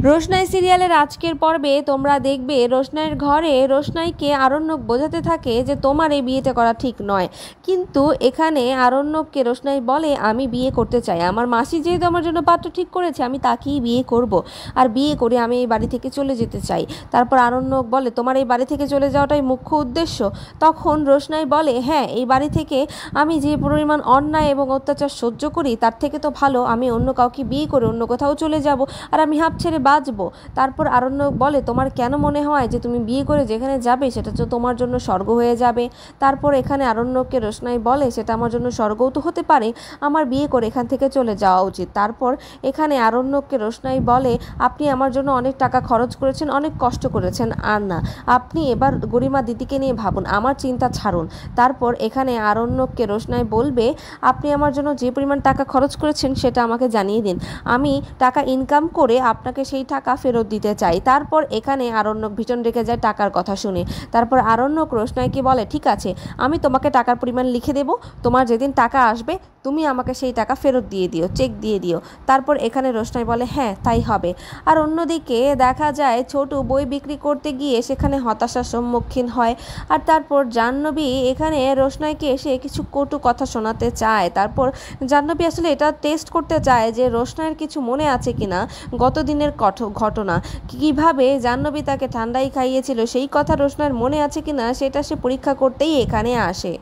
রোশনাই সিরিয়ালের আজকের পর্বে তোমরা দেখবে রোশনাইয়ের ঘরে রোশনাইকে আরণ্যক বোঝাতে থাকে যে তোমার এই বিয়েটা করা ঠিক নয়। কিন্তু এখানে আরণ্যককে রোশনাই বলে আমি বিয়ে করতে চাই, আমার মাসি যেহেতু আমার জন্য পাত্র ঠিক করেছে আমি তাকেই বিয়ে করব, আর বিয়ে করে আমি এই বাড়ি থেকে চলে যেতে চাই। তারপর আরণ্যক বলে তোমার এই বাড়ি থেকে চলে যাওয়াটাই মুখ্য উদ্দেশ্য। তখন রোশনাই বলে হ্যাঁ, এই বাড়ি থেকে আমি যে পরিমাণ অন্যায় এবং অত্যাচার সহ্য করি তার থেকে তো ভালো আমি অন্য কাউকে বিয়ে করে অন্য কোথাও চলে যাব, আর আমি হাঁপ ছেড়ে বাঁচবো। তারপর আরণ্যক বলে তোমার কেন মনে হয় যে তুমি বিয়ে করে যেখানে যাবে সেটা তো তোমার জন্য স্বর্গ হয়ে যাবে। তারপর এখানে আরণ্যককে রোশনাই বলে সেটা আমার জন্য স্বর্গও তো হতে পারে, আমার বিয়ে করে এখান থেকে চলে যাওয়া উচিত। তারপর এখানে আরণ্যককে রোশনাই বলে আপনি আমার জন্য অনেক টাকা খরচ করেছেন, অনেক কষ্ট করেছেন, আর না, আপনি এবার গরিমা দিদিকে নিয়ে ভাবুন, আমার চিন্তা ছাড়ুন। তারপর এখানে আরণ্যককে রোশনাই বলবে আপনি আমার জন্য যে পরিমাণ টাকা খরচ করেছেন সেটা আমাকে জানিয়ে দিন, আমি টাকা ইনকাম করে আপনাকে সেই টাকা ফেরত দিতে চাই। তারপর এখানে আরণ্যক ভীষণ রেগে যায় টাকার কথা শুনে। তারপর আরণ্যক রোশনাইকে বলে ঠিক আছে, আমি তোমাকে টাকার পরিমাণ লিখে দেব, তোমার যেদিন টাকা আসবে তুমি আমাকে সেই টাকা ফেরত দিয়ে দিও, চেক দিয়ে দিও। তারপর এখানে রোশনাই বলে হ্যাঁ তাই হবে। আর অন্যদিকে দেখা যায় ছোটু বই বিক্রি করতে গিয়ে সেখানে হতাশার সম্মুখীন হয়। আর তারপর জাহ্নবী এখানে রোশনাইকে এসে কিছু কটু কথা শোনাতে চায়। তারপর জাহ্নবী আসলে এটা টেস্ট করতে চায় যে রোশনাইয়ের কিছু মনে আছে কিনা, গত দিনের ঘটনা কিভাবে জাহ্নবী তাকে ঠান্ডাই খাইয়েছিল সেই কথা রোশনাইয়ের মনে আছে কিনা সেটা সে পরীক্ষা করতেই এখানে আসে।